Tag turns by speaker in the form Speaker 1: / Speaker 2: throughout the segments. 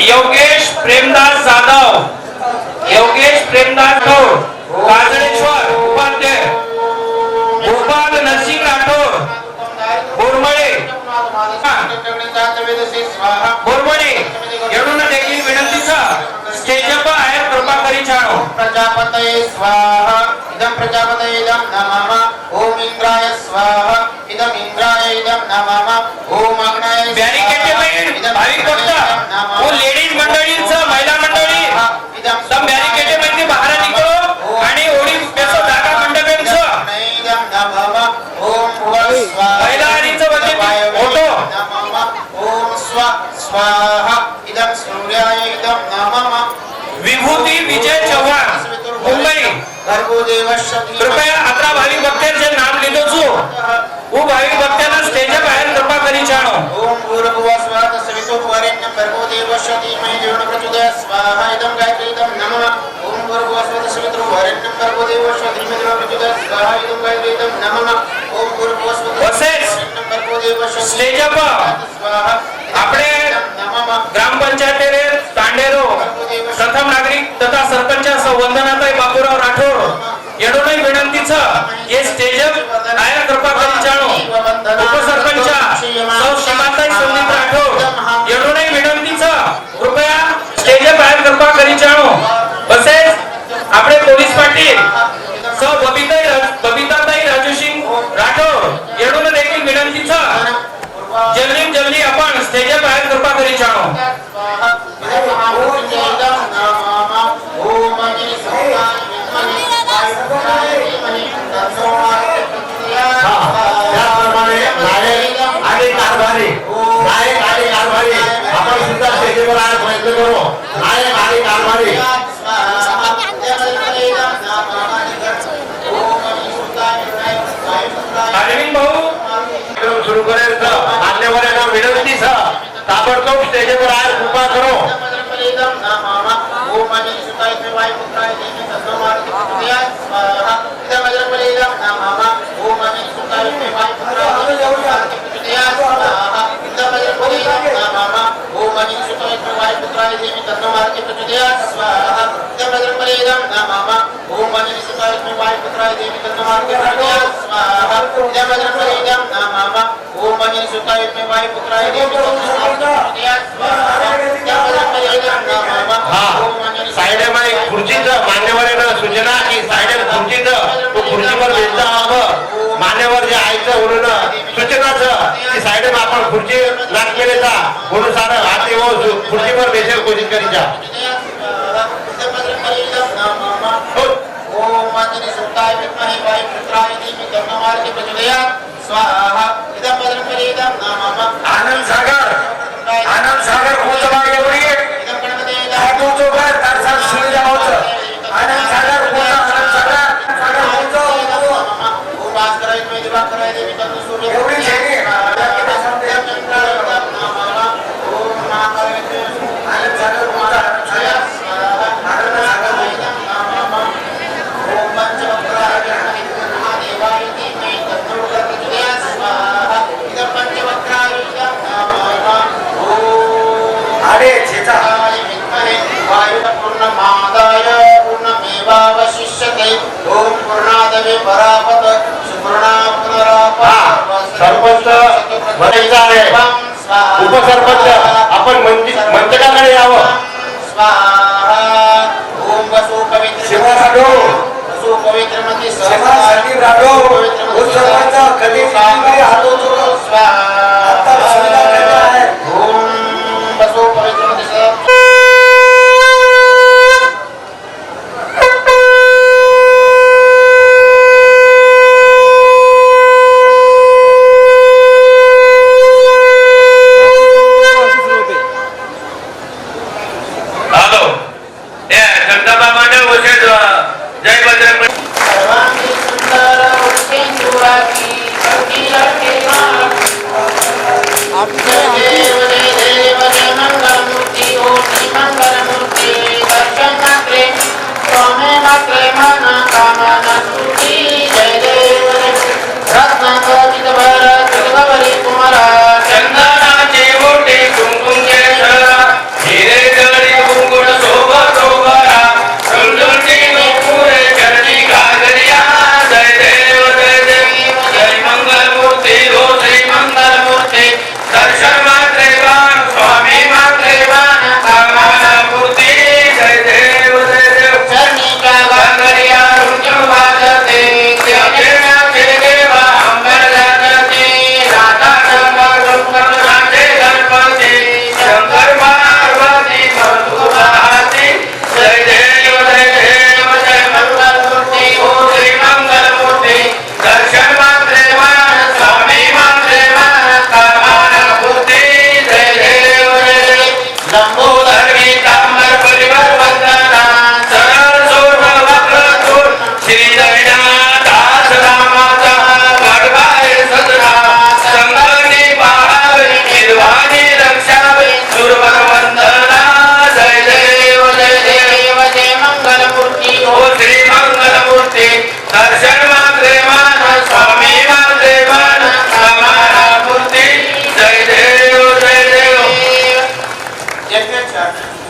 Speaker 1: योगेश प्रेमदास जाधव, योगेश प्रेमदास गौड, काजळेश्वर उपाध्याय, गोपाल नरसिंह राठोड, बोरमळे येऊन देखील विनंतीचा स्टेजअप आहे कृपा करी छानो.
Speaker 2: प्रजापतये स्वाहा इदं प्रजापतये इदं नमः. ओम इंद्राय स्वाहा इदं इंद्राय इदं नमः. ओम अग्नये
Speaker 1: बॅरिकेड में भाविक भक्त वो लेडीज मंडळींचं महिला मंडळी सब बॅरिकेड मध्ये बाहेर निघो आणि ओडी बेसो जागा मंडपेंचं
Speaker 2: इदं नमः. ओम भुव स्वाहा
Speaker 1: महिला आदींचं मध्ये फोटो
Speaker 2: ओम स्वाहा इदं सूर्याय इदं नमः.
Speaker 1: विभूती विजय चव्हाण मुंबई
Speaker 2: कृपया
Speaker 1: 11 भाविक भक्तांचे नाम लिहितो छु वो भाविक भक्तांना स्टेज बाहेर कृपा करी छानो.
Speaker 2: ओम भूर्भुवः स्वः तत्सवितुर्वरेण्यं भर्गो देवस्य धीमहि धियो न प्रचोदयात् स्वाहा इदं गायत्री इदं नमः. ओम भूर्भुवः स्वः तत्सवितुर्वरेण्यं भर्गो देवस्य धीमहि धियो न प्रचोदयात् स्वाहा इदं गायत्री इदं नमः. ओम भूर्भुवः स्वः तत्सवितुर्वरेण्यं भर्गो देवस्य
Speaker 1: स्टेज अप
Speaker 2: स्वाहा
Speaker 1: આપણે ग्राम पंचायत तांडेरो प्रथम नागरिक तथा सरपंच वंदनाताई बापूराव राठोड येडोनही विनंतीचं हे स्टेज आयर कृपा करी छानो. उपसरपंच सौ सीमाताई संदीप राठोड येडोनही विनंतीचं कृपया स्टेज आयर कृपा करी छानो. तसेच आपले पोलीस पाटील सौ बबिताताई राजू सिंह राठोड येडोन देखील विनंतीचं जल्दी आपण स्टेज बाहेर कृपा करी छानो.
Speaker 3: आपण सुद्धा स्टेजवर आणायचा प्रयत्न करू. नायक आणि कारभारी
Speaker 1: अरविंद भाऊ
Speaker 3: सुरू करेल मान्यवरांना विनंती ताबडतोब स्टेजवर आय कृपा करो. साइडमध्ये खुर्चीचं मान्यवरांना सूचना की साइडर खुर्चीचं तो खुर्चीवर बेसता हवं. मान्यवर जे आयचं म्हणून सूचनाचं की साइडમાં आपण खुर्ची लागलेले जा म्हणून सारं हाती व खुर्चीवर बेसेल कोशिश करी जा. आनंद सागर कोतबा एवढी हातू चोकर तारसा सुविधा होतं. आनंद सागर कोता आनंद सागर एवढी छेनी म्हणायचं आहे उपसरपंच आपण मंचकाकडे यावं.
Speaker 2: स्वाहा ओम वसु पवित्र
Speaker 4: शिवा राठोड.
Speaker 2: वसु पवित्र मती
Speaker 4: शिवा संदीप राठोड. उपसरपंच कधी हात उचलतो. आता शिवीगाळ करणार आहे.
Speaker 2: ओम वसु पवित्र मती
Speaker 3: हॅलो जगदंबा मांडव जय बजरंग.
Speaker 2: सर्वांगी सुंदर उर्केंदुराची कटीरकेमान जय देव जय मंगलमूर्ती ओटी मंगलमूर्ती दर्शन मात्रे स्वामी मात्रे मन कामना स्तुती जय देव रत्नांकित भर सुगवरी कुमारा
Speaker 3: चंदनाचे मोठे कुंकुम केश हिरे जळी कुंकुम शोभा शोभरा समजुती नुपुरे चरणी घागरिया. जय देव जय देव जय मंगलमूर्ती हो श्री मंगलमूर्ती दर्शन मात्रे वाण स्वामी मात्रे वाण कामना मूर्ती. जय देव जय देव
Speaker 2: चरणी का
Speaker 3: घागरिया रुंजू वाजते देवदेवाचे देवा अंबर जागते राधा शंकर गणपती शंकर पार्वती मधुराती. जय देव जय देव जय मंगलमूर्ती हो श्री मंगलमूर्ती दर्शन मात्रे वाण स्वामी मात्रे वाण कामना मूर्ती. जय देव जय देव लंबोदर तांबर परिवार वंदना सरळ सोड वक्र सोड श्री दास रामाचा वडवाय सदरा संगनी पाहावे निर्वाणी रक्षावे सुरवर वंदना. जय देव जय देव
Speaker 2: जय मंगलमूर्ती
Speaker 3: हो श्री मंगलमूर्ती दर्शन मात्रे मान स्वामी मात्रे मान कामना मूर्ती. जय देव जय देव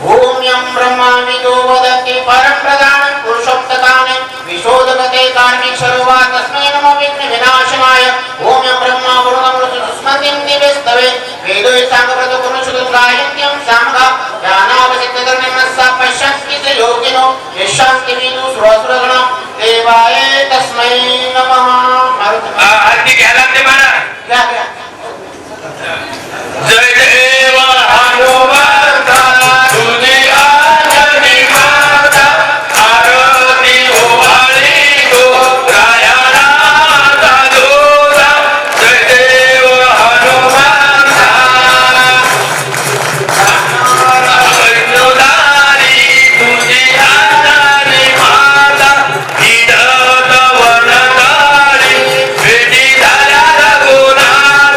Speaker 2: ओम यं ब्रह्मा विदो वदति परं प्रदान पुरुषोक्तकाने विशोधकते कार्मिक सर्वा तस्मै नमो विघ्न विनाशनाय. ओम यं ब्रह्मा वरुणमृतुस्मतिं दिवेस्तवे वेदो सांगप्रत पुरुषुद्रायन्त्यं सामगा ज्ञानावसिद्धर्निमस्सा पश्यन्ति च योगिनो यशान्ति विदु सुरसुरगण देवाय तस्मै नमः.
Speaker 3: आरती घ्यायला ते म्हणा.
Speaker 2: क्या क्या
Speaker 3: जय देव हनुमंता तुझी आरती माता आरती ओवाळी गो रायाला दादोरा. जय देव हनुमंता वैष्णोदारी तुझी आरती माता हिडत वनदारी भेटी झाल्या रघुनाथ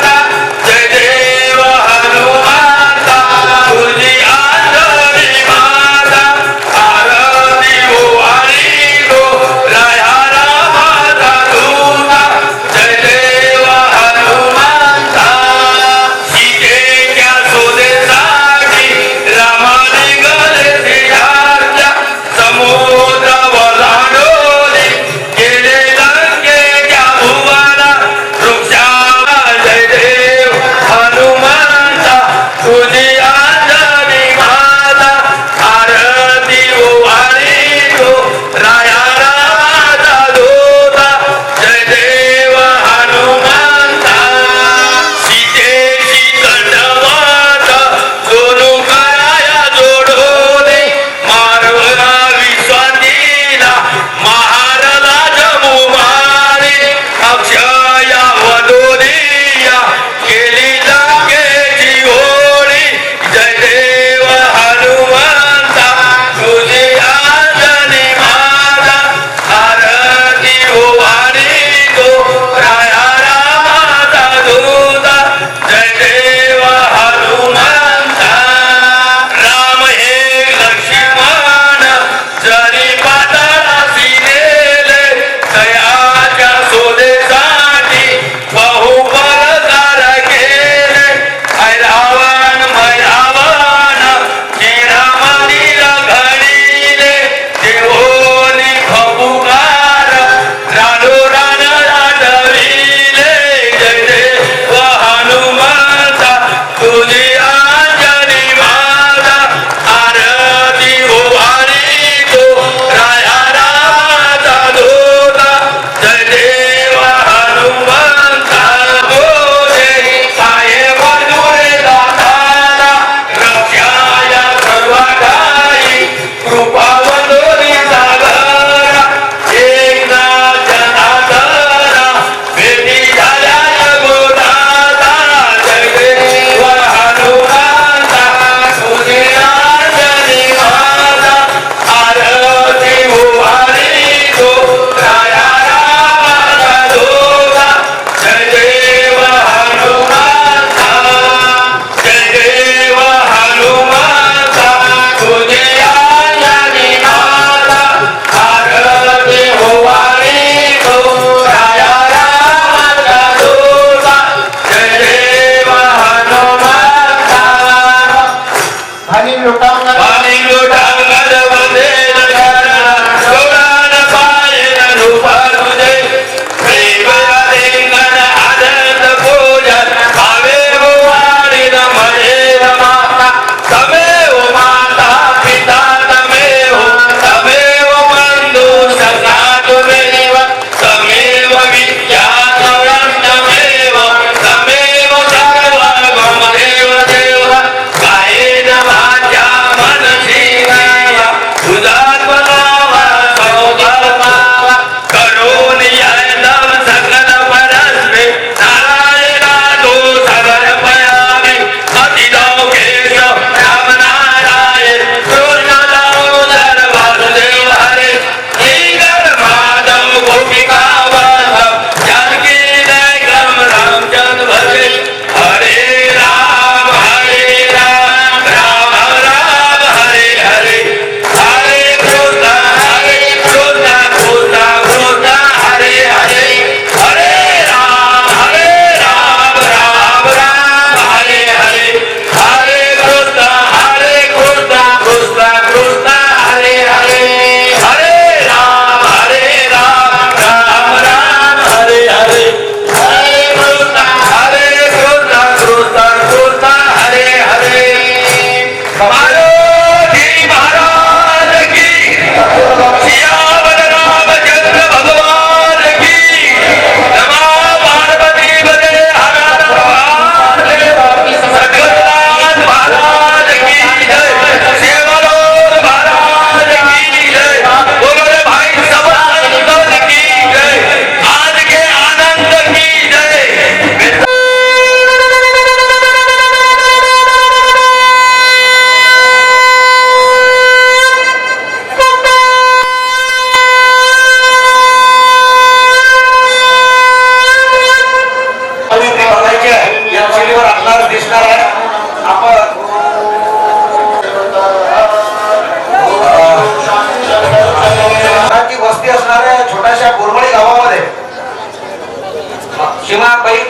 Speaker 4: सीमाबाई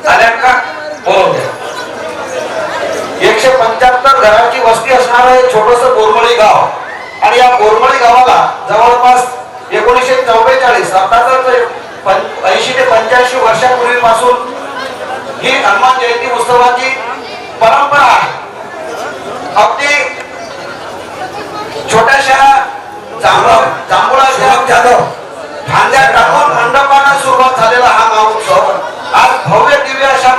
Speaker 4: आल्या का? बोलवते. 175 घराची वस्ती असणारं हे छोटस बोरमळी गाव आणि या बोरमळी गावाला जवळपास 1944 अर्थातच 80 ते 85 वर्षापूर्वीपासून ही हनुमान जयंती उत्सवाची परंपरा आहे. अगदी छोट्याशा जांभुळाच्या फांद्या टाकून मंडपानं सुरुवात झालेला हा महोत्सव आज भव्य दिव्य अशा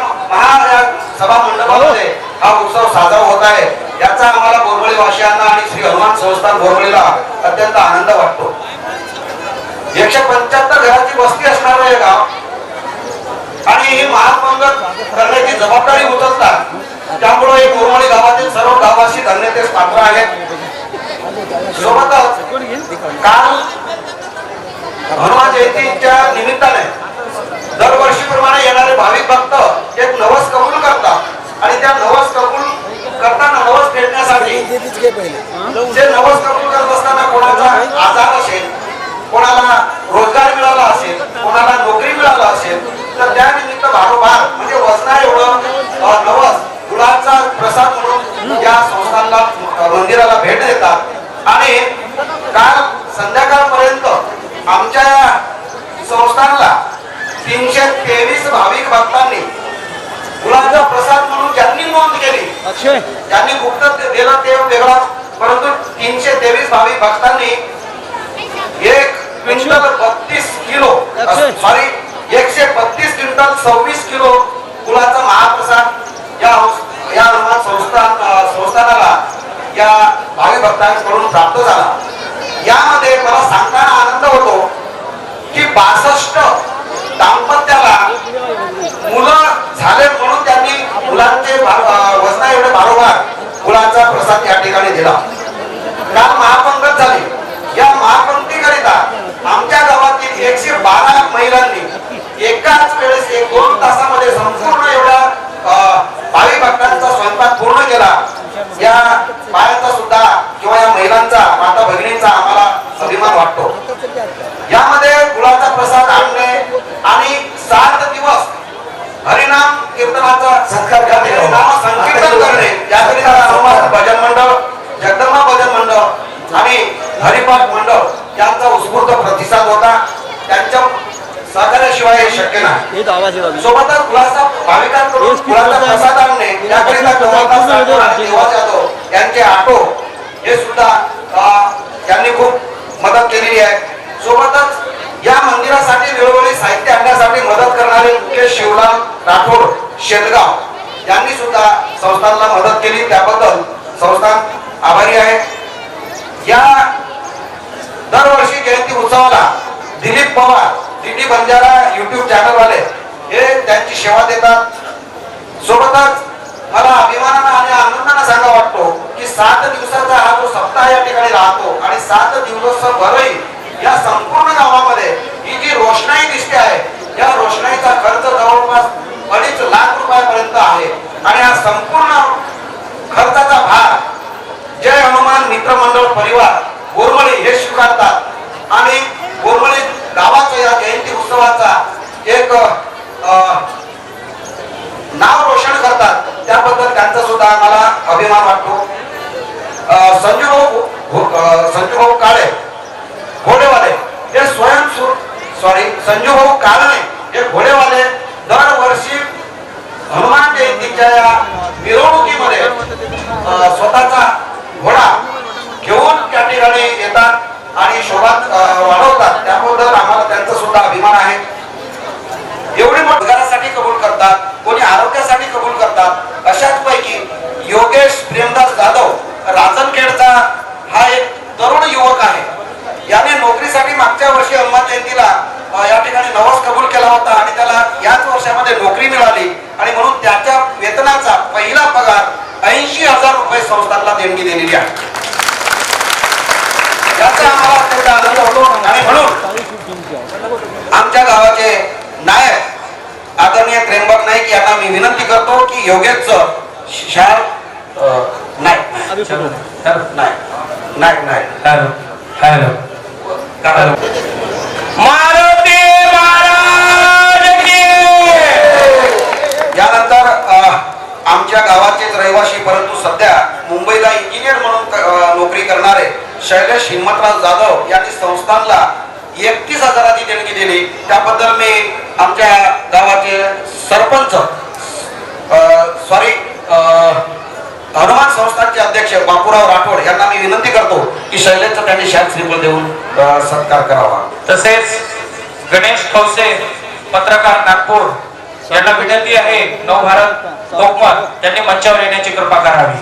Speaker 4: सभा मंडपामध्ये हा उत्सव साजरा होत आहे. याचा आम्हाला बोरमळी वासियांना आणि श्री हनुमान संस्थान बोरमळीला अत्यंत आनंद वाटतो. 175 घराची वस्ती असणारं हे गाव आणि ही महापंगत करण्याची जबाबदारी उचलतात. त्यामुळे हे बोरमळी गावातील सर्व गावाशी धन्यतेस पात्र आहेत. सोबतच काल हनुमान जयंतीच्या निमित्ताने दरवर्षीप्रमाणे येणारे भाविक भक्त एक नवस कबूल करतात आणि त्या नवस कबूल करताना नवस फेडण्यासाठी जे नवस कबूल करत असताना कोणाचा आजार असेल, कोणाला रोजगार मिळाला असेल, कोणाला नोकरी मिळाला असेल तर त्या निमित्त भारोभार म्हणजे वजना एवढं नवस गुळाचा प्रसाद म्हणून या संस्थानला मंदिराला भेट देतात. आणि काल संध्याकाळपर्यंत आमच्या या संस्थानला 323 भाविक भक्तांनी गुळाचा प्रसाद म्हणून ज्यांनी नोंद केली, ज्यांनी गुप्त दिलं ते वेगळा, परंतु 323 भाविक भक्तांनी 1 क्विंटल 32 किलो 132 क्विंटल 26 किलो गुळाचा महाप्रसाद या हनुमान संस्थानाला या भाविक भक्तांकडून प्राप्त झाला. यामध्ये मला सांगताना आनंद होतो की 62 दाम्पत्याला मुलं झाले म्हणून त्यांनी मुलांचे वजना एवढे भारोभार गुळाचा प्रसाद या ठिकाणी दिला. काल महापंगत झाली. या महापंक्तीकरिता आमच्या गावातील 112 महिलांनी एकाच वेळेस 1-2 तासामध्ये संपूर्ण एवढा भाविक भक्तांचा स्वयंपाक पूर्ण केला. या बायांचा सुद्धा किंवा या महिलांचा, माता भगिनींचा आम्हाला अभिमान वाटतो. यामध्ये गुळाचा प्रसाद आणणे आणि 7 दिवस हरिनाम कीर्तनाचा संकीर्तन करणे याकरिता हनुमान भजन मंडळ, जगदंबा भजन मंडळ आणि हरिपाठ मंडळ यांचा उत्स्फूर्त प्रतिसाद होता. त्यांच्या सहकार्याशिवाय हे शक्य नाही. सोबतच गुळाचा भाविकांकडून गुळाचा प्रसाद आणणे याकरिता देवास जाधव यांचे ऑटो हे सुद्धा त्यांनी खूप मदत केलेली आहे. सोबतच या मंदिरासाठी वेळोवेळी साहित्य आणण्यासाठी मदत करणारे मुकेश शिवराम राठोड शेतगाव यांनी सुद्धा संस्थानला मदत केली. त्याबद्दल संस्थान आभारी आहे. या दरवर्षी जयंती उत्सवाला Dilip Pawar D Banjara YouTube channel वाले हे त्यांची सेवा देतात. सोबतच मला अभिमानानं आणि आनंदानं सांगा वाटतो की 7 दिवसाचा हा जो सप्ताह या ठिकाणी राहतो आणि 7 दिवसभरही या संपूर्ण गावामध्ये ही जी रोषणाई दिसते आहे या रोषणाईचा खर्च जवळपास 2.5 लाख रुपयापर्यंत आहे. आणि हा संपूर्ण खर्चाचा भार जय हनुमान मित्रमंडळ परिवार बोरमळी हे स्वीकारतात आणि बोरमळी गावाचा या जयंती उत्सवाचा एक नाव रोशन करतात. त्याबद्दल त्यांचा सुद्धा आम्हाला अभिमान वाटतो. संजूभाऊ काळे घोडेवाले हे संजूभाऊ काळे हे घोडेवाले दरवर्षी हनुमान जयंतीच्या या मिरवणुकीमध्ये स्वतःचा घोडा घेऊन त्या ठिकाणी येतात आणि शोभा वाढवतात. त्याबद्दल आम्हाला त्यांचा सुद्धा अभिमान आहे. एवढी रोजगारासाठी कबूल करतात, कोणी आरोग्यासाठी कबूल करतात. अशाच पैकी योगेश प्रेमदास जाधव राजनखेडचा हा एक तरुण युवक आहे. याने नोकरीसाठी मागच्या वर्षी हनुमान जयंतीला या ठिकाणी नवस कबूल केला होता आणि त्याला याच वर्षामध्ये नोकरी मिळाली आणि म्हणून त्याच्या वेतनाचा पहिला पगार 80,000 रुपये संस्थानला देणगी दिलेली आहे. याचा आम्हाला अत्यंत आनंद होतो. आणि म्हणून आमच्या गावाचे नायक आदरणीय त्र्यंबक नाईक यांना मी विनंती करतो की योगेशचं
Speaker 1: मारुती महाराज की
Speaker 4: शैलेश हिम्मतराव जाधव यांनी संस्थानला 31,000ची देणगी दिली. त्याबद्दल मी आमच्या गावाचे सरपंच हनुमान संस्थानचे अध्यक्ष बापूराव राठोड यांना मी विनंती करतो की शैलेशचा त्यांनी शाल श्रीफळ देऊन सत्कार करावा.
Speaker 1: तसेच गणेश खवसे पत्रकार नागपूर यांना विनंती आहे नवभारत लोकमत त्यांनी मंचावर येण्याची कृपा करावी.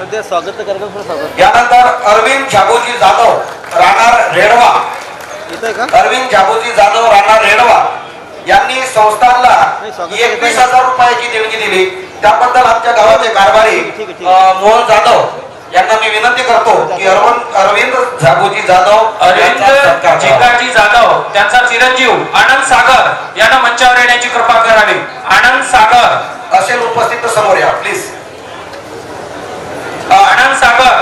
Speaker 4: यानंतर अरविंद झाबोजी जाधव राहणार रेडवा यांनी संस्थानला 21,000 रुपयाची देणगी दिली. त्याबद्दल आमच्या गावाचे कारभारी मोहन जाधव यांना मी विनंती करतो की अरविंद झाबोजी जाधव
Speaker 1: अरविंद झिंगाजी जाधव त्यांचा चिरंजीव आनंद सागर यांना मंचावर येण्याची कृपा करावी. आनंद सागर
Speaker 4: असेल उपस्थित तर समोर या प्लीज.
Speaker 1: आनंद सागर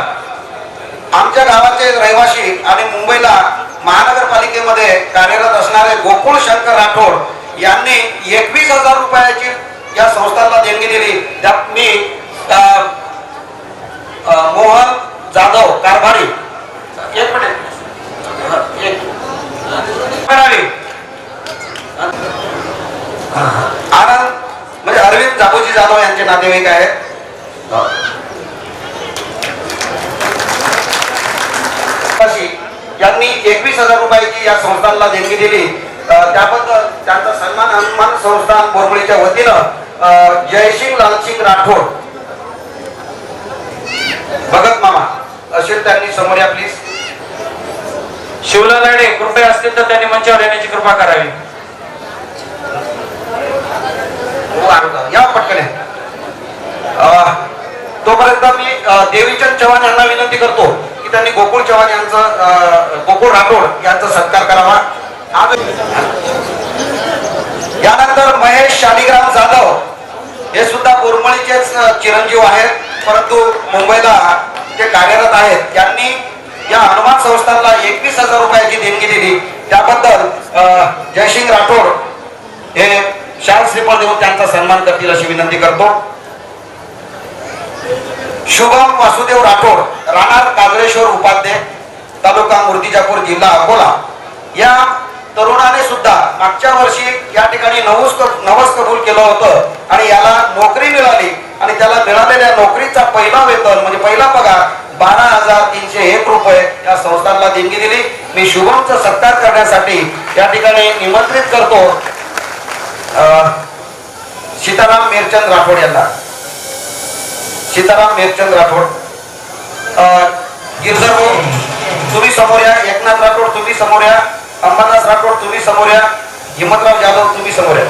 Speaker 4: आमच्या गावाचे रहिवासी आणि मुंबईला महानगरपालिकेमध्ये कार्यरत असणारे गोकुळ शंकर राठोड यांनी 21,000 रुपयाची या संस्थांना देणगी दिली. त्यात मी मोहन जाधव कारभारी एक मिनिट आनंद म्हणजे अरविंद झाबोजी जाधव यांचे नातेवाईक आहेत. यांनी 21,000 रुपयाची या संस्थांना देणगी दिली. त्याबद्दल त्यांचा सन्मान हनुमान संस्थान बोरमळीच्या वतीनं जयसिंग लालसिंग राठोड भगत मामा असेल त्यांनी समोर या प्लीज.
Speaker 1: शिवला लाडे कृपया असतील तर त्यांनी मंचावर येण्याची कृपा करावी.
Speaker 4: या पटकन तोपर्यंत मी देवीचंद चव्हाण यांना विनंती करतो की त्यांनी गोकुळ चव्हाण यांचं गोकुळ राठोड यांचा सत्कार करावा. यानंतर महेश शालिग्राम जाधव हे सुद्धा बोरमळीचेच चिरंजीव आहेत परंतु मुंबईला ते कार्यरत आहेत. त्यांनी या हनुमान संस्थानला 21,000 रुपयाची देणगी दिली. त्याबद्दल जयसिंग राठोड हे शाल श्रीफळ देऊन त्यांचा सन्मान करतील अशी विनंती करतो. शुभम वासुदेव राठोड राहणार काजळेश्वर उपाध्ये तालुका मूर्तिजापूर जिल्हा अकोला या तरुणाने सुद्धा मागच्या वर्षी या ठिकाणी नवस कबूल केलं होतं आणि याला नोकरी मिळाली आणि त्याला मिळालेल्या नोकरीचा पहिला वेतन म्हणजे पहिला पगार 12,301 रुपये या संस्थांना देणगी दिली. मी शुभमचा सत्कार करण्यासाठी या ठिकाणी निमंत्रित करतो सीताराम मेरचंद राठोड यांना. सीताराम मेरचंद राठोड, गिरधर भाऊ तुम्ही समोर या. एकनाथ राठोड तुम्ही समोर या. अंबादास राठोड तुम्ही समोर या. हिम्मतराव जाधव तुम्ही समोर या.